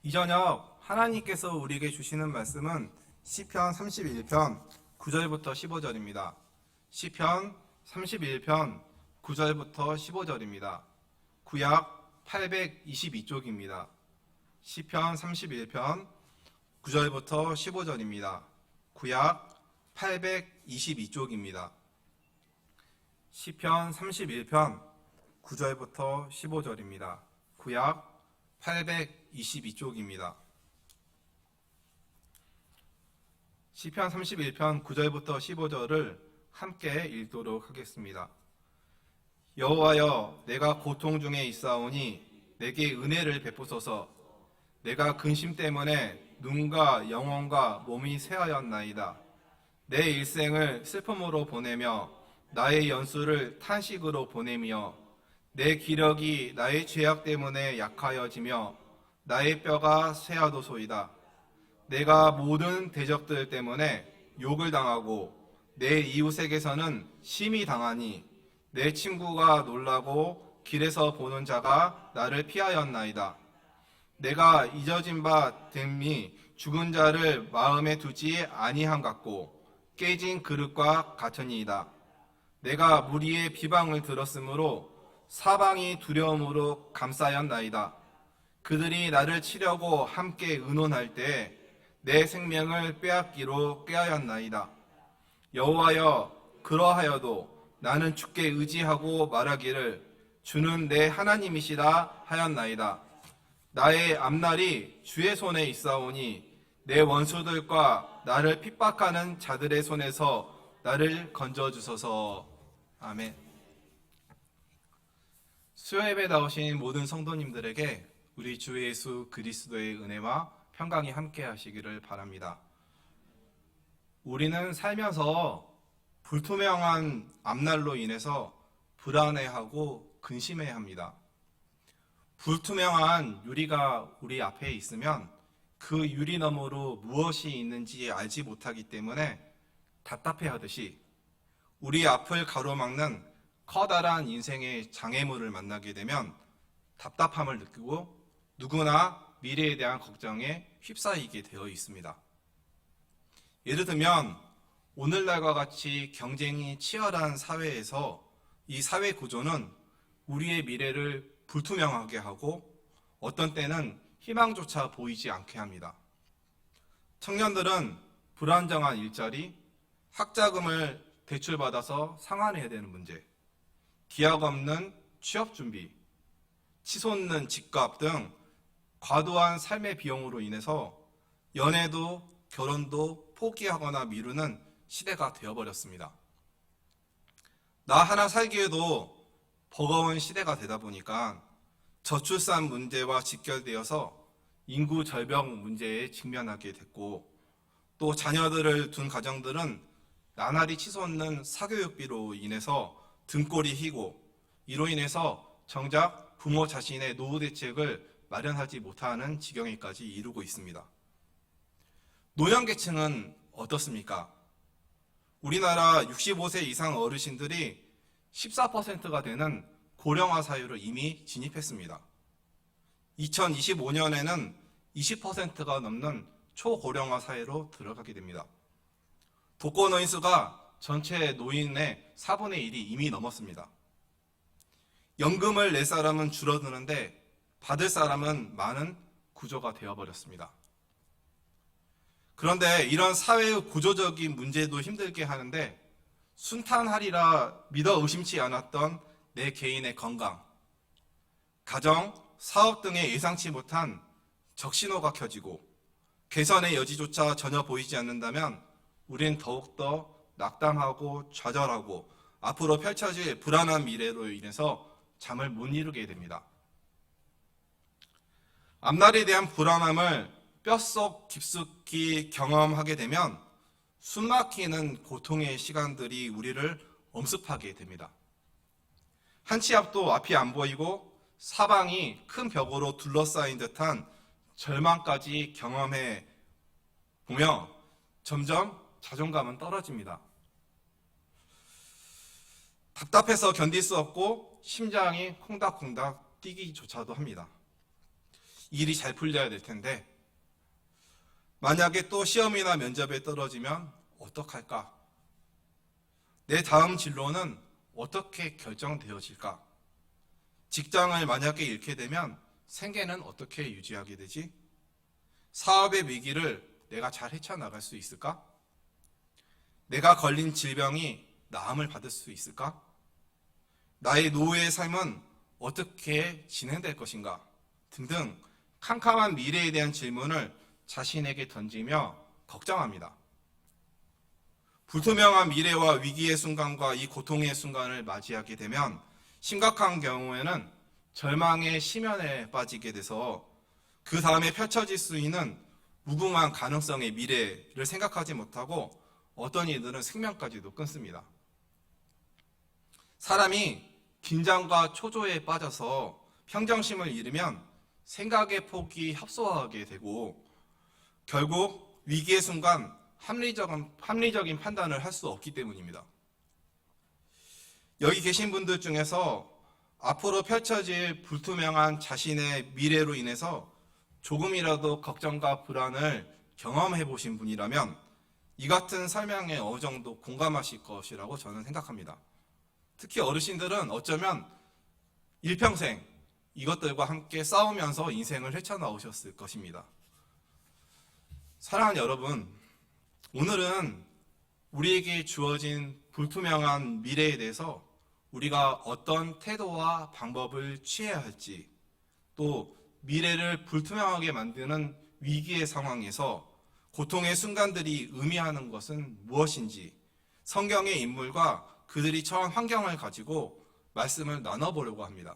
이 저녁 하나님께서 우리에게 주시는 말씀은 시편 31편 9절부터 15절입니다. 시편 31편 9절부터 15절입니다. 구약 822쪽입니다. 시편 31편 9절부터 15절입니다. 구약 822쪽입니다. 시편 31편 9절부터 15절입니다. 구약 822쪽입니다. 시편 31편 9절부터 15절을 함께 읽도록 하겠습니다. 여호와여, 내가 고통 중에 있사오니 내게 은혜를 베푸소서. 내가 근심 때문에 눈과 영혼과 몸이 쇠하였나이다. 내 일생을 슬픔으로 보내며 나의 연수를 탄식으로 보내며 내 기력이 나의 죄악 때문에 약하여지며 나의 뼈가 쇠하도소이다. 내가 모든 대적들 때문에 욕을 당하고 내 이웃에게서는 심히 당하니 내 친구가 놀라고 길에서 보는 자가 나를 피하였나이다. 내가 잊어진 바 됨이 죽은 자를 마음에 두지 아니함 같고 깨진 그릇과 같으니이다. 내가 무리의 비방을 들었으므로 사방이 두려움으로 감싸였나이다. 그들이 나를 치려고 함께 의논할 때 내 생명을 빼앗기로 꾀하였나이다. 여호와여, 그러하여도 나는 주께 의지하고 말하기를 주는 내 하나님이시라 하였나이다. 나의 앞날이 주의 손에 있사오니 내 원수들과 나를 핍박하는 자들의 손에서 나를 건져주소서. 아멘. 수요예배 나오신 모든 성도님들에게 우리 주 예수 그리스도의 은혜와 평강이 함께 하시기를 바랍니다. 우리는 살면서 불투명한 앞날로 인해서 불안해하고 근심해야 합니다. 불투명한 유리가 우리 앞에 있으면 그 유리 너머로 무엇이 있는지 알지 못하기 때문에 답답해하듯이 우리 앞을 가로막는 커다란 인생의 장애물을 만나게 되면 답답함을 느끼고 누구나 미래에 대한 걱정에 휩싸이게 되어 있습니다. 예를 들면 오늘날과 같이 경쟁이 치열한 사회에서 이 사회 구조는 우리의 미래를 불투명하게 하고 어떤 때는 희망조차 보이지 않게 합니다. 청년들은 불안정한 일자리, 학자금을 대출받아서 상환해야 되는 문제, 기약 없는 취업 준비, 치솟는 집값 등 과도한 삶의 비용으로 인해서 연애도 결혼도 포기하거나 미루는 시대가 되어버렸습니다. 나 하나 살기에도 버거운 시대가 되다 보니까 저출산 문제와 직결되어서 인구 절벽 문제에 직면하게 됐고 또 자녀들을 둔 가정들은 나날이 치솟는 사교육비로 인해서 등골이 휘고 이로 인해서 정작 부모 자신의 노후 대책을 마련하지 못하는 지경에까지 이르고 있습니다. 노년계층은 어떻습니까? 우리나라 65세 이상 어르신들이 14%가 되는 고령화 사유를 이미 진입했습니다. 2025년에는 20%가 넘는 초고령화 사회로 들어가게 됩니다. 독거노인 수가 전체 노인의 4분의 1이 이미 넘었습니다. 연금을 낼 사람은 줄어드는데 받을 사람은 많은 구조가 되어버렸습니다. 그런데 이런 사회의 구조적인 문제도 힘들게 하는데 순탄하리라 믿어 의심치 않았던 내 개인의 건강, 가정, 사업 등의 예상치 못한 적신호가 켜지고 개선의 여지조차 전혀 보이지 않는다면 우린 더욱더 낙담하고 좌절하고 앞으로 펼쳐질 불안한 미래로 인해서 잠을 못 이루게 됩니다. 앞날에 대한 불안함을 뼛속 깊숙이 경험하게 되면 숨막히는 고통의 시간들이 우리를 엄습하게 됩니다. 한 치 앞도 앞이 안 보이고 사방이 큰 벽으로 둘러싸인 듯한 절망까지 경험해 보며 점점 자존감은 떨어집니다. 답답해서 견딜 수 없고 심장이 콩닥콩닥 뛰기조차도 합니다. 일이 잘 풀려야 될 텐데 만약에 또 시험이나 면접에 떨어지면 어떡할까? 내 다음 진로는 어떻게 결정되어질까? 직장을 만약에 잃게 되면 생계는 어떻게 유지하게 되지? 사업의 위기를 내가 잘 헤쳐나갈 수 있을까? 내가 걸린 질병이 나음을 받을 수 있을까? 나의 노후의 삶은 어떻게 진행될 것인가? 등등 캄캄한 미래에 대한 질문을 자신에게 던지며 걱정합니다. 불투명한 미래와 위기의 순간과 이 고통의 순간을 맞이하게 되면 심각한 경우에는 절망의 심연에 빠지게 돼서 그 다음에 펼쳐질 수 있는 무궁한 가능성의 미래를 생각하지 못하고 어떤 이들은 생명까지도 끊습니다. 사람이 긴장과 초조에 빠져서 평정심을 잃으면 생각의 폭이 협소하게 되고 결국 위기의 순간 합리적인 판단을 할 수 없기 때문입니다. 여기 계신 분들 중에서 앞으로 펼쳐질 불투명한 자신의 미래로 인해서 조금이라도 걱정과 불안을 경험해 보신 분이라면 이 같은 설명에 어느 정도 공감하실 것이라고 저는 생각합니다. 특히 어르신들은 어쩌면 일평생 이것들과 함께 싸우면서 인생을 헤쳐나오셨을 것입니다. 사랑하는 여러분, 오늘은 우리에게 주어진 불투명한 미래에 대해서 우리가 어떤 태도와 방법을 취해야 할지, 또 미래를 불투명하게 만드는 위기의 상황에서 고통의 순간들이 의미하는 것은 무엇인지 성경의 인물과 그들이 처한 환경을 가지고 말씀을 나눠보려고 합니다.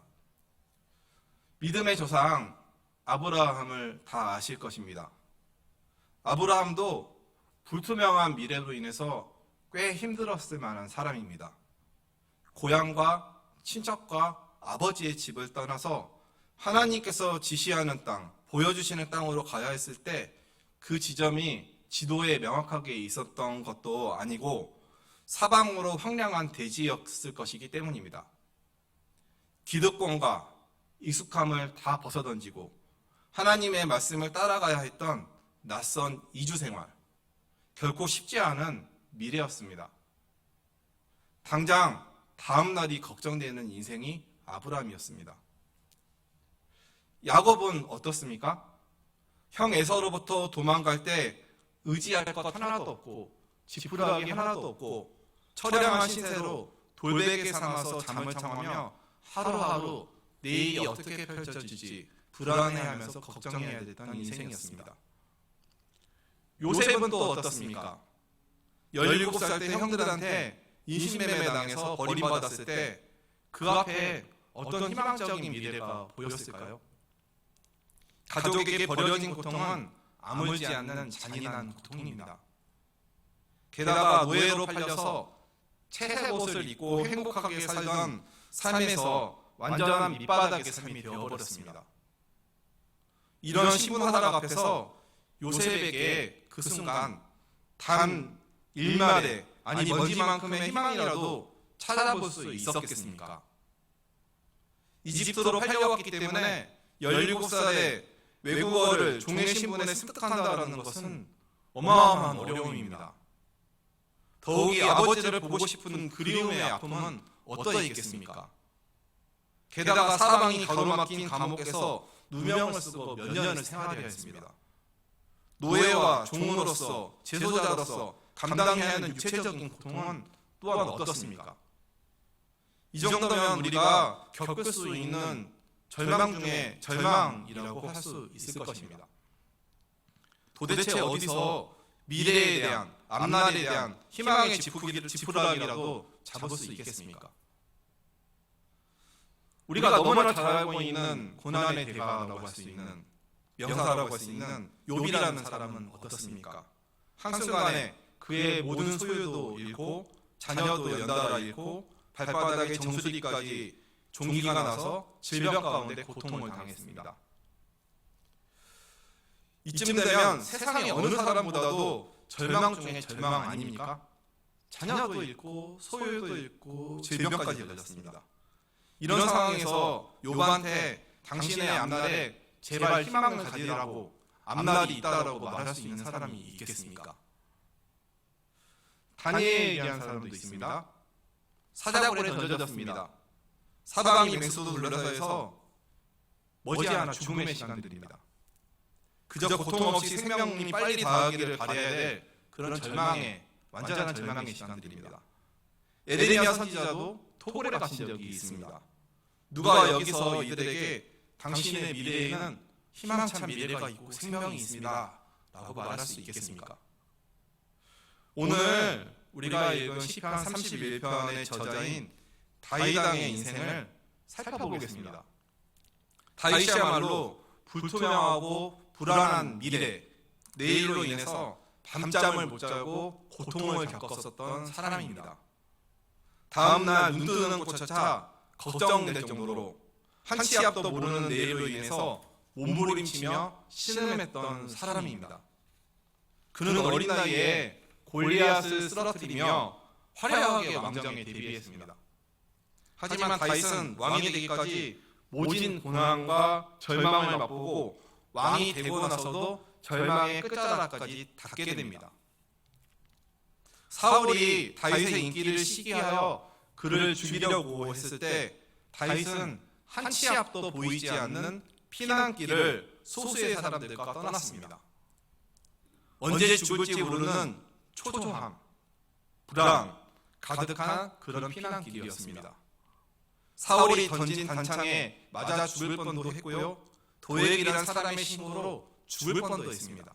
믿음의 조상 아브라함을 다 아실 것입니다. 아브라함도 불투명한 미래로 인해서 꽤 힘들었을 만한 사람입니다. 고향과 친척과 아버지의 집을 떠나서 하나님께서 지시하는 땅, 보여주시는 땅으로 가야 했을 때 그 지점이 지도에 명확하게 있었던 것도 아니고 사방으로 황량한 대지였을 것이기 때문입니다. 기득권과 익숙함을 다 벗어던지고 하나님의 말씀을 따라가야 했던 낯선 이주 생활, 결코 쉽지 않은 미래였습니다. 당장 다음 날이 걱정되는 인생이 아브라함이었습니다. 야곱은 어떻습니까? 형 에서로부터 도망갈 때 의지할 것 하나도 없고 지푸라기 하나도 없고 처량한 신세로 돌베개 삼아서 잠을 청하며 하루하루 내일이 어떻게 펼쳐질지 불안해하면서 걱정해야 됐던 인생이었습니다. 요셉은 또 어떻습니까? 17살 때 형들한테 인신매매당해서 버림받았을 때 그 앞에 어떤 희망적인 미래가 보였을까요? 가족에게 버려진 고통은 아물지 않는 잔인한 고통입니다. 게다가 노예로 팔려서 채색 옷을 입고 행복하게 살던 삶에서 완전한 밑바닥의 삶이 되어버렸습니다. 이런 신분하락 앞에서 요셉에게 그 순간 단 일말의 아니 먼지만큼의 희망이라도 찾아볼 수 있었겠습니까? 이집트로 팔려왔기 때문에 17살에 외국어를 종의 신분에 습득한다는 것은 어마어마한 어려움입니다. 더욱이 아버지를 보고 싶은 그리움의 아픔은 어떠했겠습니까? 게다가 사방이 가로막힌 감옥에서 누명을 쓰고 몇 년을 생활해야 했습니다. 노예와 종으로서 제소자로서 감당해야 하는 육체적인 고통은 또한 어떻습니까? 이 정도면 우리가 겪을 수 있는 절망 중에 절망이라고 할 수 있을 것입니다. 도대체 어디서 미래에 대한, 앞날에 대한 희망의 지푸라기라도 잡을 수 있겠습니까? 우리가 너무나 잘 알고 있는 고난의 대가라고 할 수 있는, 명사라고 할 수 있는 욥이라는 사람은 어떻습니까? 한순간에 그의 모든 소유도 잃고 자녀도 연달아 잃고 발바닥에 정수리까지 종기가 나서 질병 가운데 고통을 당했습니다. 이쯤 되면 세상의 어느 사람보다도 절망 중에 절망 아닙니까? 자녀도 잃고 소유도 잃고 질병까지 걸렸습니다. 이런 상황에서 욥한테 당신의 앞날에 제발 희망을 가지라고 앞날이 있다라고 말할 수 있는 사람이 있겠습니까? 다니엘에 대한 사람도 있습니다. 사자굴에 던져졌습니다. 사방이 맹수도 둘러서해서 머지않아 죽음의 시간들입니다. 그저 고통 없이 생명이 빨리 다하기를 바라야 될 그런 완전한 절망의 시간들입니다. 에레미야 선지자도 토굴에 갇힌 적이 있습니다. 누가 여기서 이들에게 당신의 미래에는 희망찬 미래가 있고 생명이 있습니다 라고 말할 수 있겠습니까? 오늘 우리가 읽은 시편 31편의 저자인 다윗 왕의 인생을 살펴보겠습니다. 다윗이야말로 불투명하고 불안한 미래, 내일로 인해서 밤잠을 못 자고 고통을 겪었었던 사람입니다. 다음날 눈 뜨는 곳조차 걱정될 정도로 한 치 앞도 모르는 내일로 인해서 몸부림치며 신음했던 사람입니다. 그는 어린 나이에 골리앗을 쓰러뜨리며 화려하게 왕정에 데뷔했습니다. 하지만 다윗은 왕이 되기까지 모진 고난과 절망을 맛보고 왕이 되고 나서도 절망의 끝자락까지 닿게 됩니다. 사울이 다윗의 인기를 시기하여 그를 죽이려고 했을 때 다윗은 한 치 앞도 보이지 않는 피난길을 소수의 사람들과 떠났습니다. 언제 죽을지 모르는 초조함, 불안 가득한 그런 피난길이었습니다. 사울이 던진 단창에 맞아 죽을 뻔도 했고요. 도액이라는 사람의 신고로 죽을 뻔도 했습니다.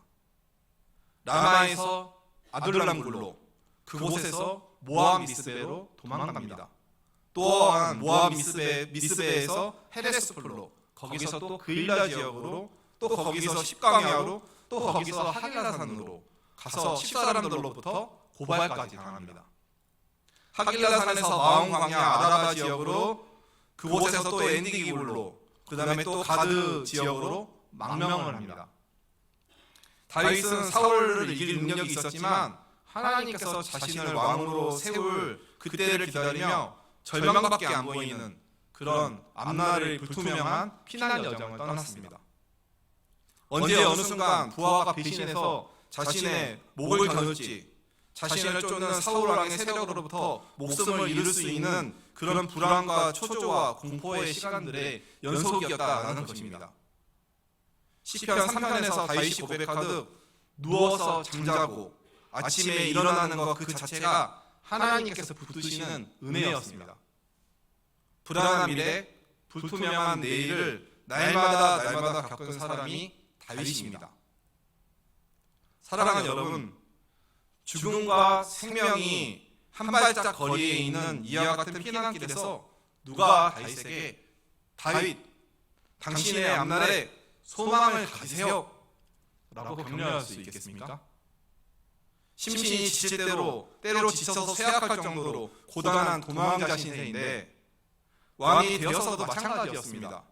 라마에서 아둘람굴로, 그곳에서 모압 미스베로 도망갑니다. 또한 모압 미스베에서 헤레스풀로, 거기서 또 그일라 지역으로, 또 거기서 십강야로, 또 거기서 하길라산으로 가서 10사람들로부터 고발까지 당합니다. 하길라산에서 마온광야 아라바 지역으로, 그곳에서 또 엔디기굴로, 그 다음에 또 가드 지역으로 망명을 합니다. 다윗은 사울을 이길 능력이 있었지만 하나님께서 자신을 왕으로 세울 그때를 기다리며 절망밖에 안 보이는 그런 앞날을 불투명한 피난 여정을 떠났습니다. 언제 어느 순간 부하가 배신해서 자신의 목을 겨눌지, 자신을 쫓는 사울왕의 세력으로부터 목숨을 잃을 수 있는 그런 불안과 초조와 공포의 시간들의 연속이었다라는 것입니다. 시편 3편에서 다윗이 고백하듯 누워서 잠자고 아침에 일어나는 것 그 자체가 하나님께서 붙드시는 은혜였습니다. 불안한 미래, 불투명한 내일을 날마다 겪은 사람이 다윗입니다. 사랑하는 여러분, 죽음과 생명이 한 발짝 거리에 있는 이와 같은 피난길에서 누가 다윗에게 다윗, 당신의 앞날에 소망을 가지세요 라고 격려할 수 있겠습니까? 심신이 지칠 때로 지쳐서 쇠약할 정도로 고단한 도망자 신세인데 왕이 되어서도 마찬가지였습니다.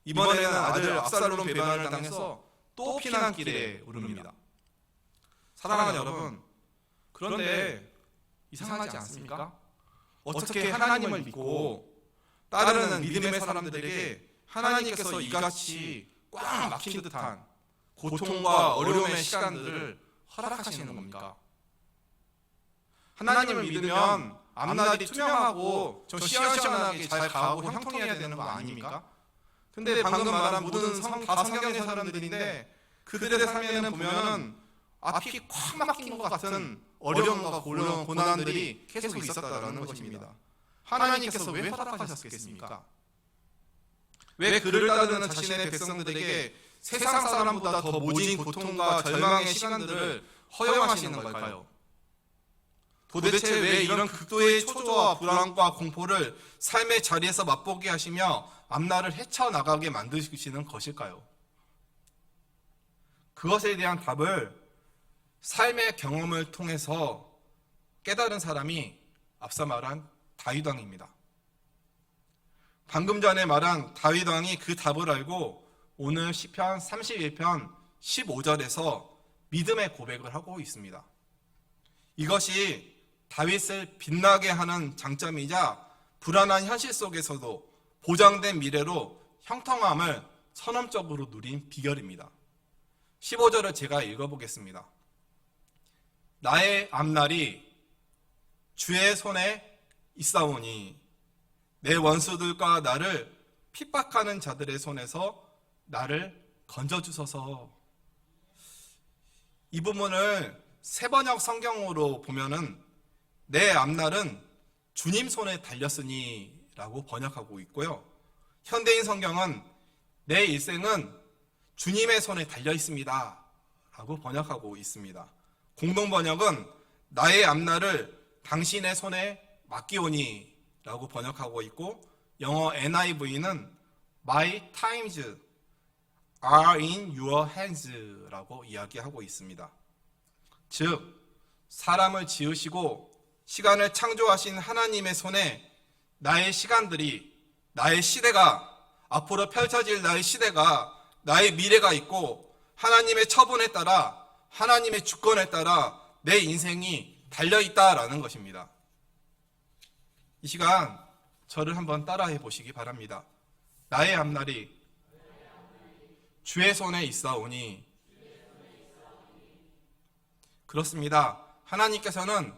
이번에는 아들 압살롬 배반을 당해서 또 피난길에 오릅니다. 사랑하는 여러분, 그런데 이상하지 않습니까? 어떻게 하나님을 믿고 따르는 믿음의 사람들에게 하나님께서 이같이 꽉 막힌 듯한 고통과 어려움의 시간들을 허락하시는 겁니까? 하나님을 믿으면 앞날이 투명하고 좀 시원시원하게 잘 가고 형통해야 되는 거 아닙니까? 근데 방금 말한 모든 다 성경의 사람들인데 그들의 삶에는 보면은 앞이 꽉 막힌 것 같은 어려움과 고난들이 계속 있었다라는 것입니다. 하나님께서 왜 허락하셨겠습니까? 왜 그를 따르는 자신의 백성들에게 세상 사람보다 더 모진 고통과 절망의 시간들을 허용하시는 걸까요? 도대체 왜 이런 극도의 초조와 불안과 공포를 삶의 자리에서 맛보게 하시며 앞날을 헤쳐나가게 만드시는 것일까요? 그것에 대한 답을 삶의 경험을 통해서 깨달은 사람이 앞서 말한 다윗 왕입니다. 방금 전에 말한 다윗 왕이 그 답을 알고 오늘 시편 31편 15절에서 믿음의 고백을 하고 있습니다. 이것이 다윗을 빛나게 하는 장점이자 불안한 현실 속에서도 보장된 미래로 형통함을 선언적으로 누린 비결입니다. 15절을 제가 읽어보겠습니다. 나의 앞날이 주의 손에 있사오니 내 원수들과 나를 핍박하는 자들의 손에서 나를 건져주소서. 이 부분을 세번역 성경으로 보면은 내 앞날은 주님 손에 달렸으니 라고 번역하고 있고요. 현대인 성경은 내 일생은 주님의 손에 달려 있습니다 라고 번역하고 있습니다. 공동 번역은 나의 앞날을 당신의 손에 맡기오니 라고 번역하고 있고, 영어 NIV는 My times are in your hands 라고 이야기하고 있습니다. 즉, 사람을 지으시고 시간을 창조하신 하나님의 손에 나의 시간들이, 나의 시대가, 앞으로 펼쳐질 나의 시대가, 나의 미래가 있고 하나님의 처분에 따라, 하나님의 주권에 따라 내 인생이 달려있다라는 것입니다. 이 시간 저를 한번 따라해 보시기 바랍니다. 나의 앞날이 주의 손에 있사오니. 그렇습니다. 하나님께서는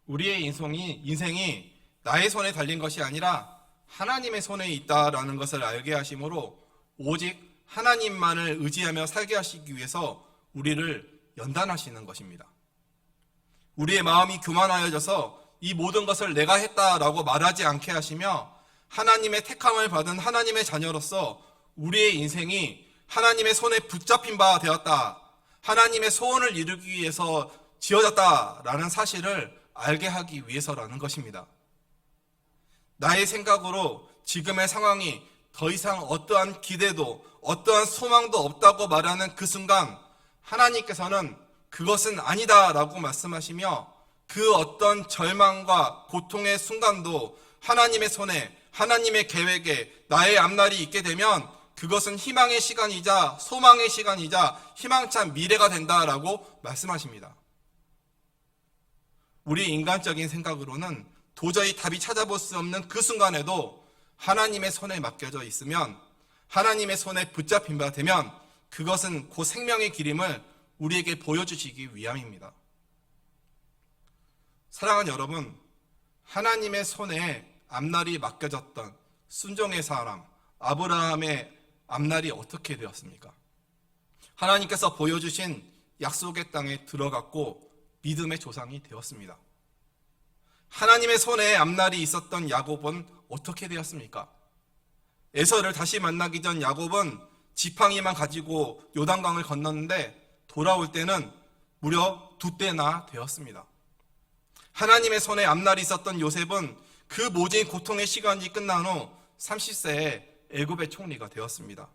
우리의 인생이 나의 손에 달린 것이 아니라 하나님의 손에 있다라는 것을 알게 하심으로 오직 하나님만을 의지하며 살게 하시기 위해서 우리를 연단하시는 것입니다. 우리의 마음이 교만하여져서 이 모든 것을 내가 했다라고 말하지 않게 하시며, 하나님의 택함을 받은 하나님의 자녀로서 우리의 인생이 하나님의 손에 붙잡힌 바 되었다, 하나님의 소원을 이루기 위해서 지어졌다라는 사실을 알게 하기 위해서라는 것입니다. 나의 생각으로 지금의 상황이 더 이상 어떠한 기대도 어떠한 소망도 없다고 말하는 그 순간 하나님께서는 그것은 아니다라고 말씀하시며, 그 어떤 절망과 고통의 순간도 하나님의 손에, 하나님의 계획에 나의 앞날이 있게 되면 그것은 희망의 시간이자 소망의 시간이자 희망찬 미래가 된다라고 말씀하십니다. 우리 인간적인 생각으로는 도저히 답이 찾아볼 수 없는 그 순간에도 하나님의 손에 맡겨져 있으면, 하나님의 손에 붙잡힌 바 되면 그것은 그 생명의 길임을 우리에게 보여주시기 위함입니다. 사랑하는 여러분, 하나님의 손에 앞날이 맡겨졌던 순종의 사람 아브라함의 앞날이 어떻게 되었습니까? 하나님께서 보여주신 약속의 땅에 들어갔고 믿음의 조상이 되었습니다. 하나님의 손에 앞날이 있었던 야곱은 어떻게 되었습니까? 에서를 다시 만나기 전 야곱은 지팡이만 가지고 요단강을 건넜는데 돌아올 때는 무려 2때나 되었습니다. 하나님의 손에 앞날이 있었던 요셉은 그 모진 고통의 시간이 끝난 후 30세에 애굽의 총리가 되었습니다.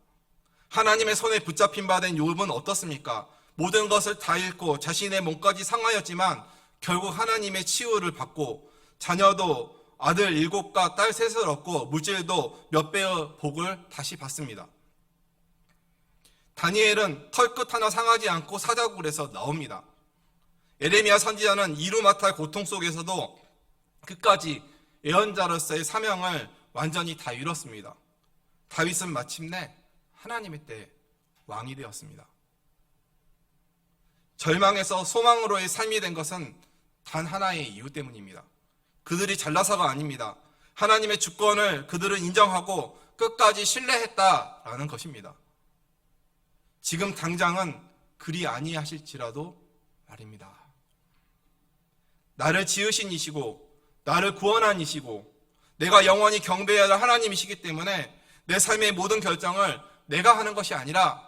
하나님의 손에 붙잡힌 바 된 욥은 어떻습니까? 모든 것을 다 잃고 자신의 몸까지 상하였지만 결국 하나님의 치유를 받고 자녀도 아들 7과 딸 3을 얻고 물질도 몇 배의 복을 다시 받습니다. 다니엘은 털끝 하나 상하지 않고 사자굴에서 나옵니다. 에레미야 선지자는 이루마탈 고통 속에서도 끝까지 예언자로서의 사명을 완전히 다 이뤘습니다. 다윗은 마침내 하나님의 때에 왕이 되었습니다. 절망에서 소망으로의 삶이 된 것은 단 하나의 이유 때문입니다. 그들이 잘나서가 아닙니다. 하나님의 주권을 그들은 인정하고 끝까지 신뢰했다라는 것입니다. 지금 당장은 그리 아니하실지라도 말입니다. 나를 지으신 이시고 나를 구원한 이시고 내가 영원히 경배해야 할 하나님이시기 때문에 내 삶의 모든 결정을 내가 하는 것이 아니라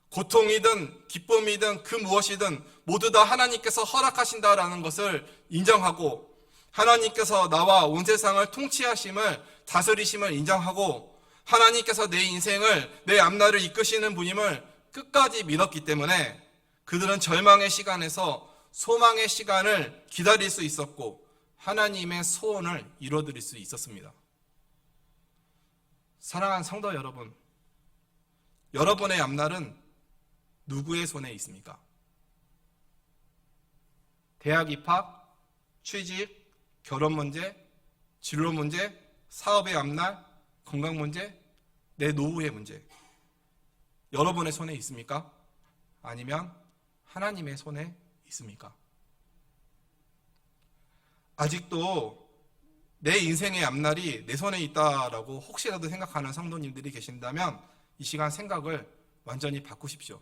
고통이든 기쁨이든 그 무엇이든 모두 다 하나님께서 허락하신다라는 것을 인정하고, 하나님께서 나와 온 세상을 통치하심을, 다스리심을 인정하고, 하나님께서 내 인생을, 내 앞날을 이끄시는 분임을 끝까지 믿었기 때문에 그들은 절망의 시간에서 소망의 시간을 기다릴 수 있었고 하나님의 소원을 이뤄드릴 수 있었습니다. 사랑하는 성도 여러분, 여러분의 앞날은 누구의 손에 있습니까? 대학 입학, 취직, 결혼 문제, 진로 문제, 사업의 앞날, 건강 문제, 내 노후의 문제, 여러분의 손에 있습니까? 아니면 하나님의 손에 있습니까? 아직도 내 인생의 앞날이 내 손에 있다라고 혹시라도 생각하는 성도님들이 계신다면 이 시간 생각을 완전히 바꾸십시오.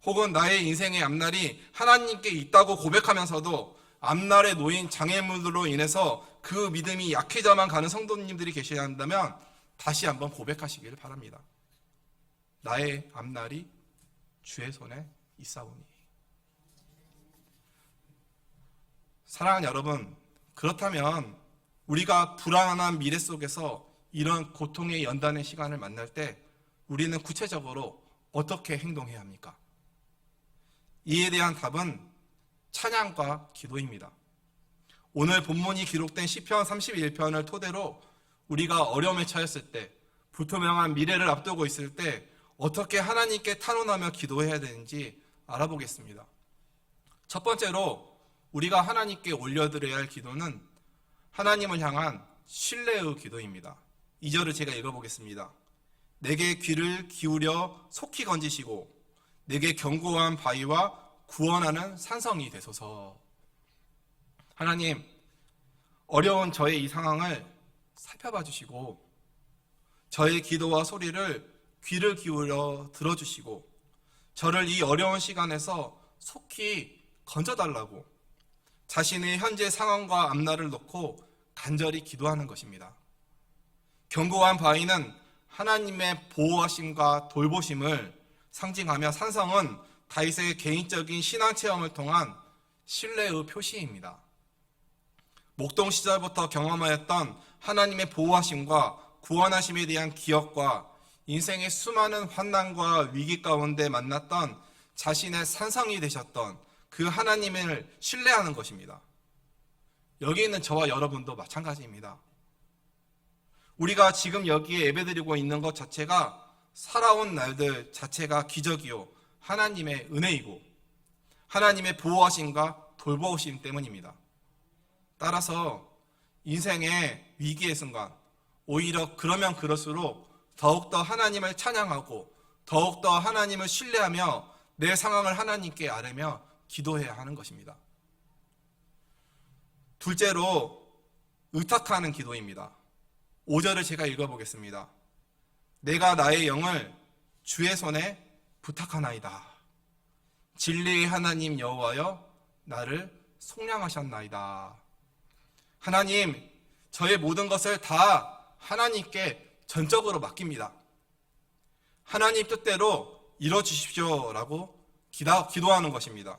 혹은 나의 인생의 앞날이 하나님께 있다고 고백하면서도 앞날에 놓인 장애물로 인해서 그 믿음이 약해져만 가는 성도님들이 계셔야 한다면 다시 한번 고백하시기를 바랍니다. 나의 앞날이 주의 손에 있사오니. 사랑하는 여러분, 그렇다면 우리가 불안한 미래 속에서 이런 고통의 연단의 시간을 만날 때 우리는 구체적으로 어떻게 행동해야 합니까? 이에 대한 답은 찬양과 기도입니다. 오늘 본문이 기록된 시편 31편을 토대로 우리가 어려움에 처했을 때, 불투명한 미래를 앞두고 있을 때 어떻게 하나님께 탄원하며 기도해야 되는지 알아보겠습니다. 첫 번째로 우리가 하나님께 올려드려야 할 기도는 하나님을 향한 신뢰의 기도입니다. 2절을 제가 읽어보겠습니다. 내게 귀를 기울여 속히 건지시고 내게 견고한 바위와 구원하는 산성이 되소서. 하나님, 어려운 저의 이 상황을 살펴봐 주시고 저의 기도와 소리를 귀를 기울여 들어주시고 저를 이 어려운 시간에서 속히 건져달라고 자신의 현재 상황과 앞날을 놓고 간절히 기도하는 것입니다. 견고한 바위는 하나님의 보호하심과 돌보심을 상징하며 산성은 다윗의 개인적인 신앙 체험을 통한 신뢰의 표시입니다. 목동 시절부터 경험하였던 하나님의 보호하심과 구원하심에 대한 기억과 인생의 수많은 환난과 위기 가운데 만났던 자신의 산성이 되셨던 그 하나님을 신뢰하는 것입니다. 여기 있는 저와 여러분도 마찬가지입니다. 우리가 지금 여기에 예배드리고 있는 것 자체가 살아온 날들 자체가 기적이요 하나님의 은혜이고 하나님의 보호하심과 돌보심 때문입니다. 따라서 인생의 위기의 순간 오히려 그러면 그럴수록 더욱더 하나님을 찬양하고 더욱더 하나님을 신뢰하며 내 상황을 하나님께 아뢰며 기도해야 하는 것입니다. 둘째로 의탁하는 기도입니다. 5절을 제가 읽어보겠습니다. 내가 나의 영을 주의 손에 부탁하나이다. 진리의 하나님 여호와여 나를 속량하셨나이다. 하나님, 저의 모든 것을 다 하나님께 전적으로 맡깁니다. 하나님 뜻대로 이뤄주십시오라고 기도하는 것입니다.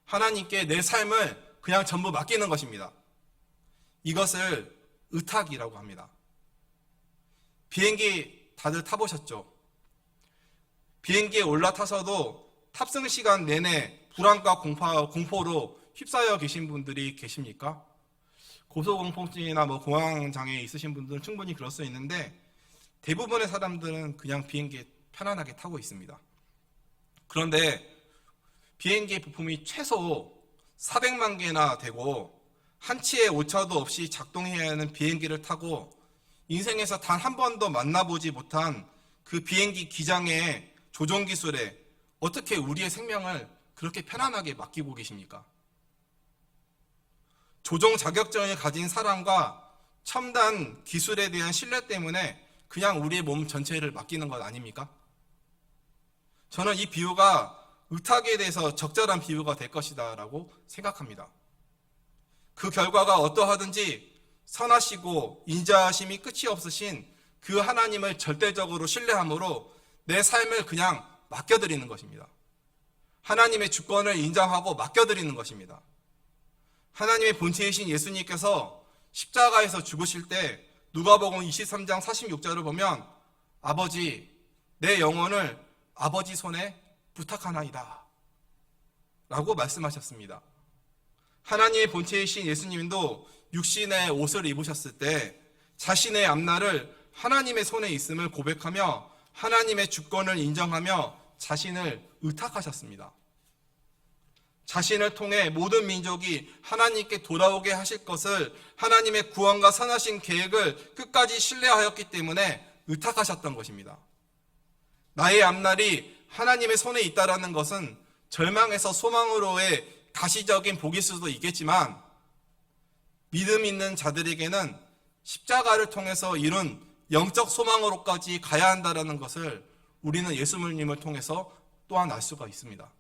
하나님께 내 삶을 그냥 전부 맡기는 것입니다. 이것을 의탁이라고 합니다. 비행기 다들 타보셨죠? 비행기에 올라타서도 탑승 시간 내내 불안과 공포로 휩싸여 계신 분들이 계십니까? 고소공포증이나 공황장애 있으신 분들은 충분히 그럴 수 있는데 대부분의 사람들은 그냥 비행기에 편안하게 타고 있습니다. 그런데 비행기의 부품이 최소 400만 개나 되고 한치의 오차도 없이 작동해야 하는 비행기를 타고 인생에서 단 한 번도 만나보지 못한 그 비행기 기장의 조종 기술에 어떻게 우리의 생명을 그렇게 편안하게 맡기고 계십니까? 조종 자격증을 가진 사람과 첨단 기술에 대한 신뢰 때문에 그냥 우리의 몸 전체를 맡기는 것 아닙니까? 저는 이 비유가 의탁에 대해서 적절한 비유가 될 것이다 라고 생각합니다. 그 결과가 어떠하든지 선하시고 인자하심이 끝이 없으신 그 하나님을 절대적으로 신뢰함으로 내 삶을 그냥 맡겨드리는 것입니다. 하나님의 주권을 인정하고 맡겨드리는 것입니다. 하나님의 본체이신 예수님께서 십자가에서 죽으실 때 누가복음 23장 46절을 보면 아버지, 내 영혼을 아버지 손에 부탁하나이다 라고 말씀하셨습니다. 하나님의 본체이신 예수님도 육신의 옷을 입으셨을 때 자신의 앞날을 하나님의 손에 있음을 고백하며 하나님의 주권을 인정하며 자신을 의탁하셨습니다. 자신을 통해 모든 민족이 하나님께 돌아오게 하실 것을 하나님의 구원과 선하신 계획을 끝까지 신뢰하였기 때문에 의탁하셨던 것입니다. 나의 앞날이 하나님의 손에 있다라는 것은 절망에서 소망으로의 가시적인 복일 수도 있겠지만 믿음 있는 자들에게는 십자가를 통해서 이룬 영적 소망으로까지 가야 한다는 것을 우리는 예수님을 통해서 또한 알 수가 있습니다.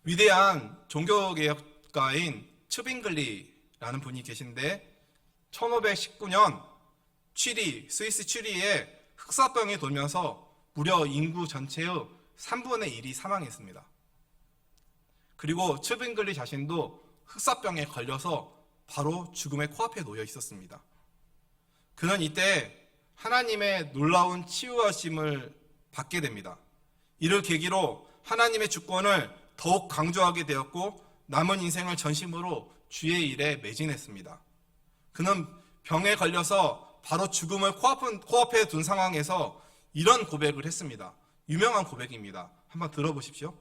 위대한 종교개혁가인 츠빙글리라는 분이 계신데 1519년 스위스 취리에 흑사병이 돌면서 무려 인구 전체의 3분의 1이 사망했습니다. 그리고 츠빙글리 자신도 흑사병에 걸려서 바로 죽음의 코앞에 놓여 있었습니다. 그는 이때 하나님의 놀라운 치유하심을 받게 됩니다. 이를 계기로 하나님의 주권을 더욱 강조하게 되었고 남은 인생을 전심으로 주의 일에 매진했습니다. 그는 병에 걸려서 바로 죽음을 코앞에 둔 상황에서 이런 고백을 했습니다. 유명한 고백입니다. 한번 들어보십시오.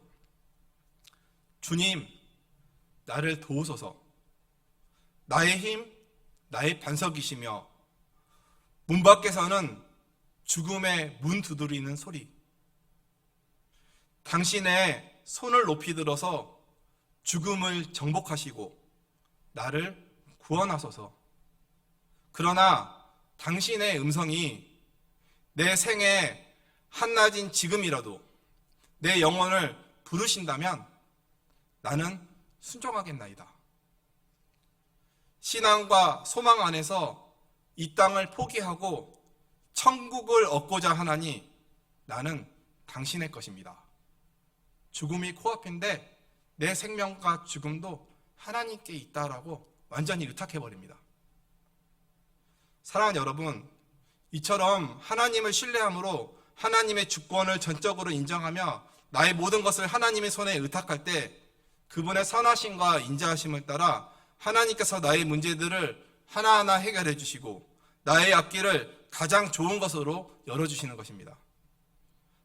주님, 나를 도우소서. 나의 힘, 나의 반석이시며 문 밖에서는 죽음의 문 두드리는 소리. 당신의 손을 높이 들어서 죽음을 정복하시고 나를 구원하소서. 그러나 당신의 음성이 내 생애 한낮인 지금이라도 내 영혼을 부르신다면 나는 순종하겠나이다. 신앙과 소망 안에서 이 땅을 포기하고 천국을 얻고자 하나니 나는 당신의 것입니다. 죽음이 코앞인데 내 생명과 죽음도 하나님께 있다라고 완전히 의탁해버립니다. 사랑하는 여러분, 이처럼 하나님을 신뢰함으로 하나님의 주권을 전적으로 인정하며 나의 모든 것을 하나님의 손에 의탁할 때 그분의 선하심과 인자하심을 따라 하나님께서 나의 문제들을 하나하나 해결해 주시고 나의 앞길을 가장 좋은 것으로 열어주시는 것입니다.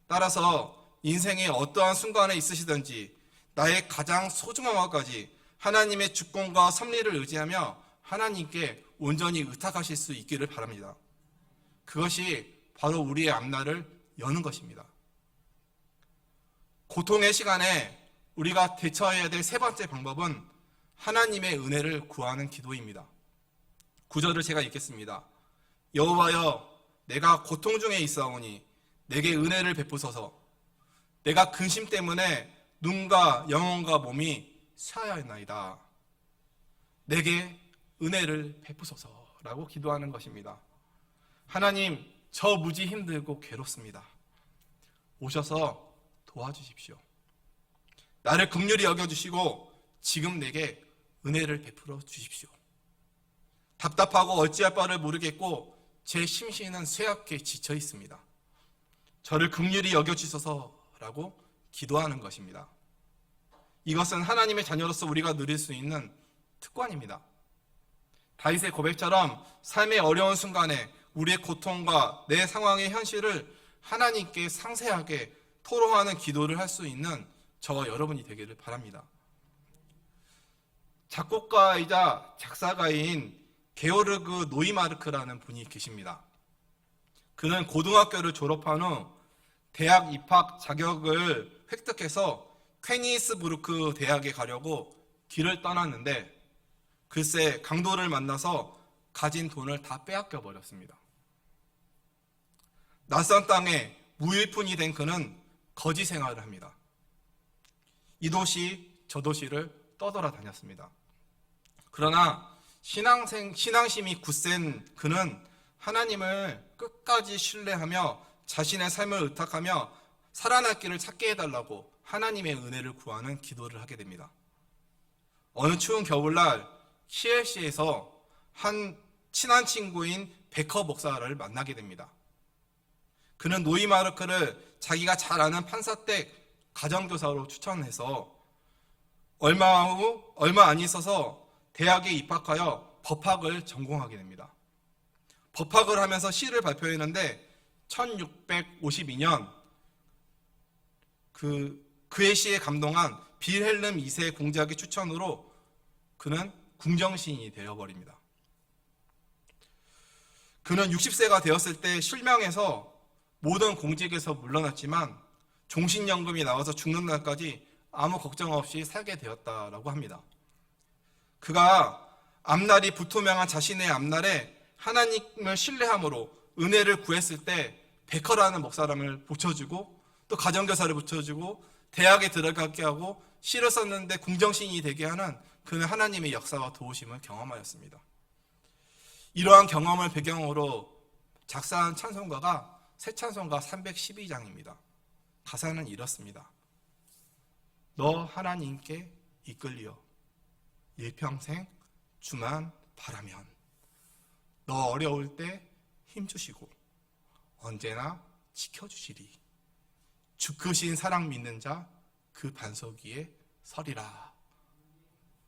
따라서 인생의 어떠한 순간에 있으시든지 나의 가장 소중한 것까지 하나님의 주권과 섭리를 의지하며 하나님께 온전히 의탁하실 수 있기를 바랍니다. 그것이 바로 우리의 앞날을 여는 것입니다. 고통의 시간에 우리가 대처해야 될 세 번째 방법은 하나님의 은혜를 구하는 기도입니다. 9절을 제가 읽겠습니다. 여호와여, 내가 고통 중에 있사오니 내게 은혜를 베푸소서. 내가 근심 때문에 눈과 영혼과 몸이 쇠하였나이다. 내게 은혜를 베푸소서라고 기도하는 것입니다. 하나님, 저 무지 힘들고 괴롭습니다. 오셔서 도와주십시오. 나를 긍휼히 여겨주시고 지금 내게 은혜를 베풀어 주십시오. 답답하고 어찌할 바를 모르겠고 제 심신은 쇠약해 지쳐 있습니다. 저를 긍휼히 여겨주소서라고 기도하는 것입니다. 이것은 하나님의 자녀로서 우리가 누릴 수 있는 특권입니다. 다윗의 고백처럼 삶의 어려운 순간에 우리의 고통과 내 상황의 현실을 하나님께 상세하게 토로하는 기도를 할 수 있는 저와 여러분이 되기를 바랍니다. 작곡가이자 작사가인 게오르그 노이마르크라는 분이 계십니다. 그는 고등학교를 졸업한 후 대학 입학 자격을 획득해서 퀘니스부르크 대학에 가려고 길을 떠났는데 글쎄 강도를 만나서 가진 돈을 다 빼앗겨 버렸습니다. 낯선 땅에 무일푼이 된 그는 거지 생활을 합니다. 이 도시 저 도시를 떠돌아다녔습니다. 그러나 신앙심이 굳센 그는 하나님을 끝까지 신뢰하며 자신의 삶을 의탁하며 살아날 길을 찾게 해달라고 하나님의 은혜를 구하는 기도를 하게 됩니다. 어느 추운 겨울날 키엘시에서 한 친한 친구인 베커 목사를 만나게 됩니다. 그는 노이마르크를 자기가 잘 아는 판사댁 가정교사로 추천해서 얼마 안 있어서 대학에 입학하여 법학을 전공하게 됩니다. 법학을 하면서 시를 발표했는데 1652년 그의 시에 감동한 빌헬름 2세 공작의 추천으로 그는 궁정시인이 되어버립니다. 그는 60세가 되었을 때 실명해서 모든 공직에서 물러났지만 종신연금이 나와서 죽는 날까지 아무 걱정 없이 살게 되었다라고 합니다. 그가 앞날이 불투명한 자신의 앞날에 하나님을 신뢰함으로 은혜를 구했을 때 베커라는 목사람을 붙여주고 또 가정교사를 붙여주고 대학에 들어가게 하고 시를 썼는데 궁정신이 되게 하는 그는 하나님의 역사와 도우심을 경험하였습니다. 이러한 경험을 배경으로 작사한 찬송가가 새 찬송가 312장입니다. 가사는 이렇습니다. 너 하나님께 이끌리어 일평생 주만 바라면 너 어려울 때 힘주시고 언제나 지켜주시리. 주 크신 사랑 믿는 자 그 반석 위에 서리라.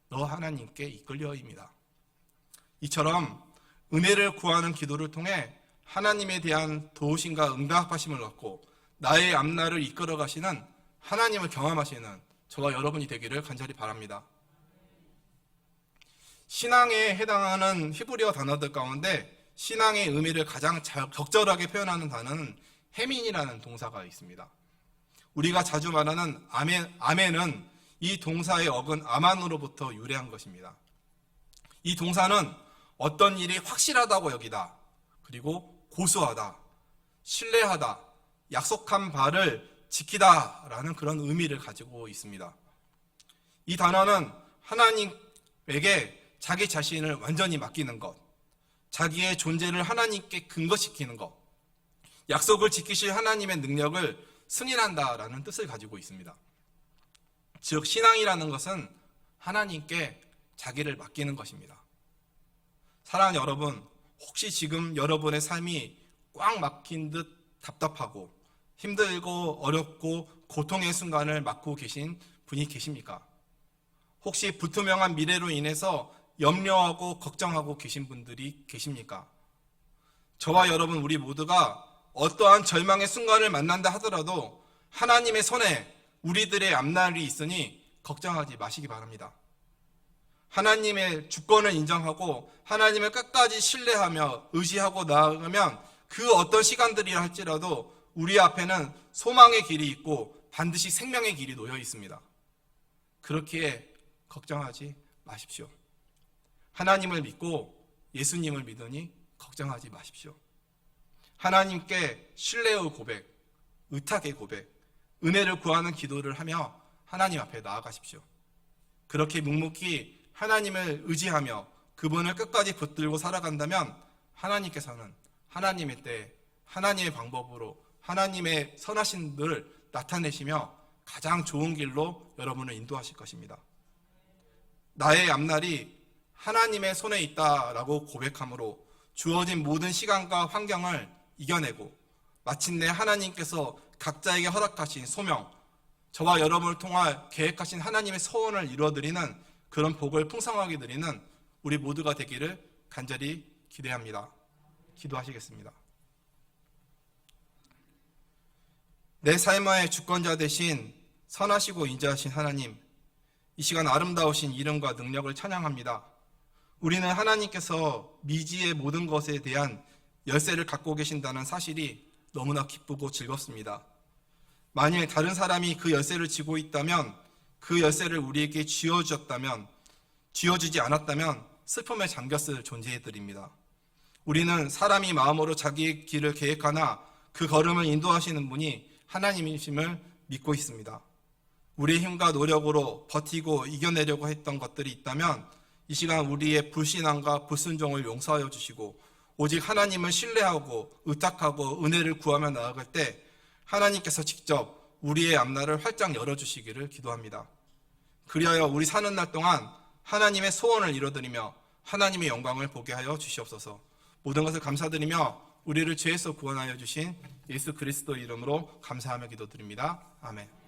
너 하나님께 이끌려입니다. 이처럼 은혜를 구하는 기도를 통해 하나님에 대한 도우심과 응답하심을 얻고 나의 앞날을 이끌어 가시는 하나님을 경험하시는 저와 여러분이 되기를 간절히 바랍니다. 신앙에 해당하는 히브리어 단어들 가운데 신앙의 의미를 가장 적절하게 표현하는 단어는 해민이라는 동사가 있습니다. 우리가 자주 말하는 아멘은 이 동사의 어근 아만으로부터 유래한 것입니다. 이 동사는 어떤 일이 확실하다고 여기다, 그리고 고수하다, 신뢰하다, 약속한 바를 지키다라는 그런 의미를 가지고 있습니다. 이 단어는 하나님에게 자기 자신을 완전히 맡기는 것, 자기의 존재를 하나님께 근거시키는 것, 약속을 지키실 하나님의 능력을 승인한다라는 뜻을 가지고 있습니다. 즉 신앙이라는 것은 하나님께 자기를 맡기는 것입니다. 사랑하는 여러분, 혹시 지금 여러분의 삶이 꽉 막힌 듯 답답하고 힘들고 어렵고 고통의 순간을 맞고 계신 분이 계십니까? 혹시 불투명한 미래로 인해서 염려하고 걱정하고 계신 분들이 계십니까? 저와 여러분 우리 모두가 어떠한 절망의 순간을 만난다 하더라도 하나님의 손에 우리들의 앞날이 있으니 걱정하지 마시기 바랍니다. 하나님의 주권을 인정하고 하나님을 끝까지 신뢰하며 의지하고 나아가면 그 어떤 시간들이라 할지라도 우리 앞에는 소망의 길이 있고 반드시 생명의 길이 놓여 있습니다. 그렇기에 걱정하지 마십시오. 하나님을 믿고 예수님을 믿으니 걱정하지 마십시오. 하나님께 신뢰의 고백, 의탁의 고백, 은혜를 구하는 기도를 하며 하나님 앞에 나아가십시오. 그렇게 묵묵히 하나님을 의지하며 그분을 끝까지 붙들고 살아간다면 하나님께서는 하나님의 때, 하나님의 방법으로 하나님의 선하신 늘 나타내시며 가장 좋은 길로 여러분을 인도하실 것입니다. 나의 앞날이 하나님의 손에 있다라고 고백함으로 주어진 모든 시간과 환경을 이겨내고 마침내 하나님께서 각자에게 허락하신 소명, 저와 여러분을 통해 계획하신 하나님의 소원을 이루어드리는 그런 복을 풍성하게 드리는 우리 모두가 되기를 간절히 기대합니다. 기도하시겠습니다. 내 삶의 주권자 되신 선하시고 인자하신 하나님, 이 시간 아름다우신 이름과 능력을 찬양합니다. 우리는 하나님께서 미지의 모든 것에 대한 열쇠를 갖고 계신다는 사실이 너무나 기쁘고 즐겁습니다. 만일 다른 사람이 그 열쇠를 쥐고 있다면, 그 열쇠를 우리에게 쥐어주었다면, 쥐어주지 않았다면 슬픔에 잠겼을 존재들입니다. 우리는 사람이 마음으로 자기의 길을 계획하나 그 걸음을 인도하시는 분이 하나님이심을 믿고 있습니다. 우리의 힘과 노력으로 버티고 이겨내려고 했던 것들이 있다면 이 시간 우리의 불신앙과 불순종을 용서하여 주시고 오직 하나님을 신뢰하고 의탁하고 은혜를 구하며 나아갈 때 하나님께서 직접 우리의 앞날을 활짝 열어주시기를 기도합니다. 그리하여 우리 사는 날 동안 하나님의 소원을 이뤄드리며 하나님의 영광을 보게 하여 주시옵소서. 모든 것을 감사드리며 우리를 죄에서 구원하여 주신 예수 그리스도 이름으로 감사하며 기도드립니다. 아멘.